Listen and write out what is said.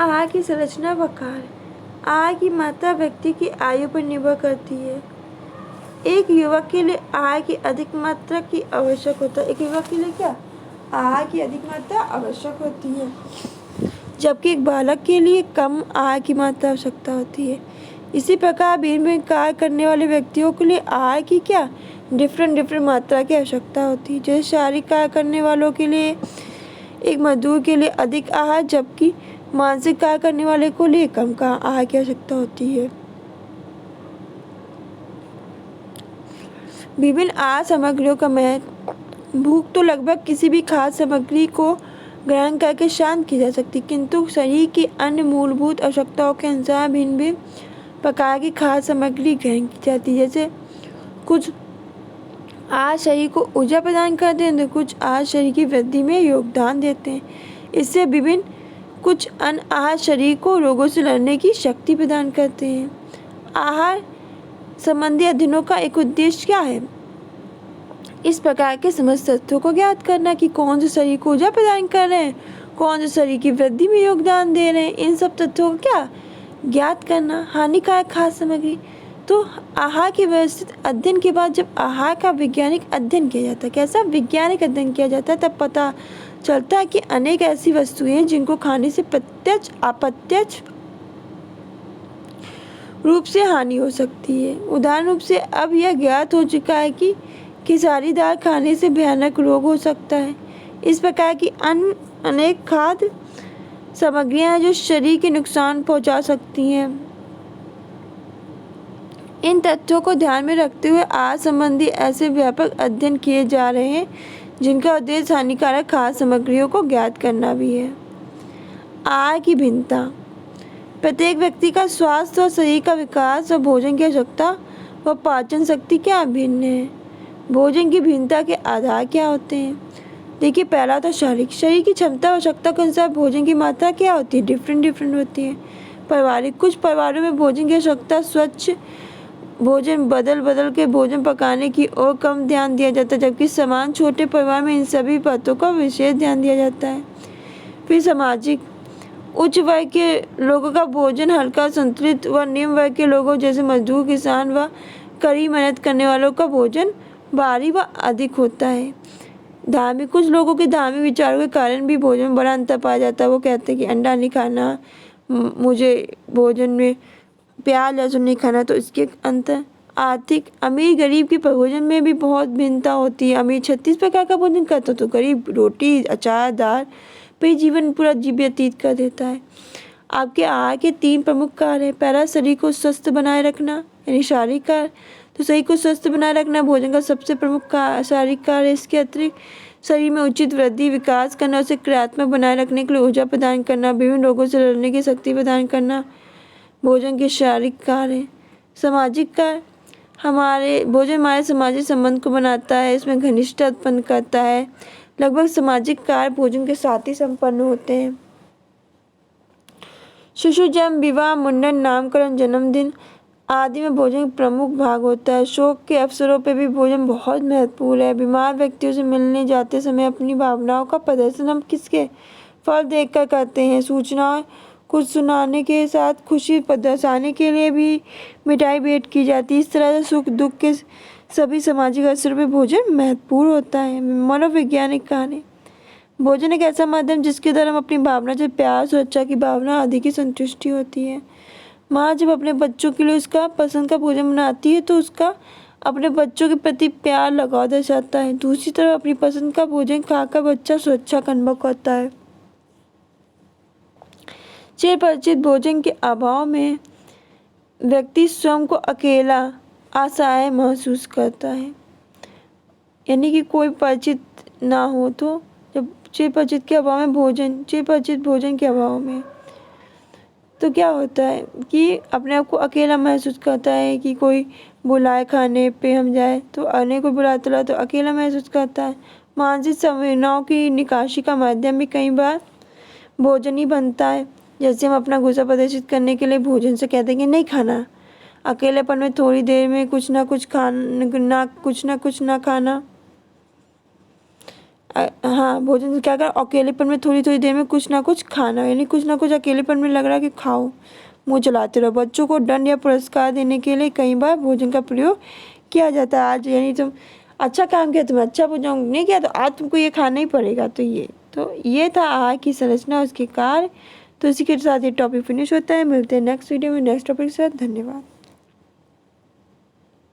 आहार की संरचना व कार्य। आहार की मात्रा व्यक्ति की आयु पर निर्भर करती है। एक युवक के लिए आहार की अधिक मात्रा की आवश्यक होता है। एक युवक के लिए क्या आहार की अधिक मात्रा आवश्यक होती है, जबकि एक बालक के लिए कम आहार की मात्रा आवश्यकता होती है। इसी प्रकार भिन्न भिन्न कार्य करने वाले व्यक्तियों के लिए आहार की क्या डिफरेंट मात्रा की आवश्यकता होती है। जैसे शारीरिक कार्य करने वालों के लिए एक मजदूर के लिए अधिक आहार, जबकि मानसिक कार्य करने वाले को लिए कम का आहार की आवश्यकता होती है। विभिन्न आहार सामग्रियों का महत्व। भूख तो लगभग किसी भी खाद्य सामग्री को ग्रहण करके शांत की जा सकती, किंतु शरीर की अन्य मूलभूत आवश्यकताओं के अनुसार भिन्न भिन्न प्रकार की खाद्य सामग्री ग्रहण की जाती है। जैसे कुछ आहार शरीर को ऊर्जा प्रदान करते हैं तो कुछ आहार शरीर की वृद्धि में योगदान देते हैं। इससे विभिन्न कुछ अन्य आहार शरीर को रोगों से लड़ने की शक्ति प्रदान करते हैं। आहार संबंधी अध्ययनों का एक उद्देश्य क्या है? इस प्रकार के समस्त तथ्यों को ज्ञात करना कि कौन से शरीर को ऊर्जा प्रदान कर रहे हैं, कौन से शरीर की वृद्धि में योगदान दे रहे हैं। इन सब तथ्यों को क्या ज्ञात करना। हानिकारक खाद्य सामग्री। तो आहार के व्यवस्थित अध्ययन के बाद जब आहार का वैज्ञानिक अध्ययन किया जाता है, कैसा वैज्ञानिक अध्ययन किया जाता है, तब पता चलता है कि अनेक ऐसी वस्तुएं हैं जिनको खाने से प्रत्यक्ष अप्रत्यक्ष रूप से हानि हो सकती है। उदाहरण रूप से अब यह ज्ञात हो चुका है कि खेसारी दाल खाने से भयानक रोग हो सकता है। इस प्रकार की अनेक खाद्य सामग्रियां हैं जो शरीर के नुकसान पहुंचा सकती हैं। इन तथ्यों को ध्यान में रखते हुए आहार संबंधी ऐसे व्यापक अध्ययन किए जा रहे हैं जिनका उद्देश्य हानिकारक खाद्य सामग्रियों को ज्ञात करना भी है। आहार की भिन्नता। प्रत्येक व्यक्ति का स्वास्थ्य और शरीर का विकास और भोजन की आवश्यकता व पाचन शक्ति क्या भिन्न है। भोजन की भिन्नता के आधार क्या होते हैं? देखिए, पहला तो शारीरिक। शरीर की क्षमता और आवश्यकता के अनुसार भोजन की मात्रा क्या होती है? डिफरेंट होती है। पारिवारिक। कुछ परिवारों में भोजन की आवश्यकता स्वच्छ भोजन बदल के भोजन पकाने की ओर कम ध्यान दिया जाता है, जबकि समान छोटे परिवार में इन सभी बातों का विशेष ध्यान दिया जाता है। फिर सामाजिक। उच्च वर्ग के लोगों का भोजन हल्का संतुलित व निम्न वर्ग के लोगों जैसे मजदूर, किसान व कड़ी मेहनत करने वालों का भोजन भारी व अधिक होता है। धार्मिक। कुछ लोगों के धार्मिक विचारों के कारण भी भोजन में बड़ा अंतर पाया जाता है। वो कहते हैं कि अंडा नहीं खाना, मुझे भोजन में प्याज लहसुन नहीं खाना, तो इसके अंतर। आर्थिक। अमीर गरीब के भोजन में भी बहुत भिन्नता होती है। अमीर 36 प्रकार का भोजन करता तो गरीब रोटी अचार दाल पे जीवन पूरा व्यतीत कर देता है। आपके आहार के 3 प्रमुख कार्य हैं। पहला, शरीर को स्वस्थ बनाए रखना, यानी शारीरिक कार्य। तो शरीर को स्वस्थ बनाए रखना भोजन का सबसे प्रमुख शारीरिक कार्य है। इसके अतिरिक्त शरीर में उचित वृद्धि विकास करना, उसे क्रियात्मक बनाए रखने के लिए ऊर्जा प्रदान करना, विभिन्न रोगों से लड़ने की शक्ति प्रदान करना भोजन के शारीरिक कार्य है। सामाजिक कार्य। भोजन हमारे सामाजिक संबंध को बनाता है, इसमें घनिष्ठता उत्पन्न करता है। लगभग सामाजिक कार्य भोजन के साथ ही संपन्न होते हैं। शिशु जन्म, विवाह, मुंडन, नामकरण, जन्मदिन आदि में भोजन प्रमुख भाग होता है। शोक के अवसरों पर भी भोजन बहुत महत्वपूर्ण है। बीमार व्यक्तियों से मिलने जाते समय अपनी भावनाओं का प्रदर्शन हम किसके फल देखकर करते हैं? सूचना कुछ सुनाने के साथ खुशी दर्शाने के लिए भी मिठाई भेंट की जाती है। इस तरह से सुख दुख के सभी सामाजिक अवसरों पर भोजन महत्वपूर्ण होता है। मनोवैज्ञानिक कहानी। भोजन एक ऐसा माध्यम जिसके द्वारा हम अपनी भावना से प्यार सुरक्षा की भावना आदि की संतुष्टि होती है। माँ जब अपने बच्चों के लिए उसका पसंद का भोजन बनाती है तो उसका अपने बच्चों के प्रति प्यार लगाव दर्शाता है। दूसरी तरफ अपनी पसंद का भोजन खाकर बच्चा सुरक्षा का अनुभव करता है। चिर परिचित भोजन के अभाव में व्यक्ति स्वयं को अकेला असहाय महसूस करता है, यानी कि कोई परिचित ना हो तो जब चिर परिचित भोजन के अभाव में तो क्या होता है कि अपने आप को अकेला महसूस करता है कि कोई बुलाए खाने पे हम जाए तो अन्य को बुलाता तो अकेला महसूस करता है। मानसिक संवेदनाओं की निकासी का माध्यम भी कई बार भोजन ही बनता है। जैसे हम अपना गुस्सा प्रदर्शित करने के लिए भोजन से कहते हैं कि नहीं खाना, अकेलेपन में थोड़ी देर में कुछ ना कुछ ना खाना। हाँ, भोजन से क्या करें, अकेलेपन में थोड़ी थोड़ी देर में कुछ ना कुछ खाना, यानी कुछ ना कुछ अकेलेपन में लग रहा है कि खाओ, मुँह चलाते रहो। बच्चों को दंड या पुरस्कार देने के लिए कई बार भोजन का प्रयोग किया जाता है। आज यानी तुम अच्छा काम किया, तुम्हें अच्छा भोजन नहीं किया तो आज तुमको ये खाना ही पड़ेगा। तो ये था आहार की संरचना, उसके कार्य। तो इसी के साथ ये टॉपिक फिनिश होता है। मिलते हैं नेक्स्ट वीडियो में नेक्स्ट टॉपिक के साथ। धन्यवाद।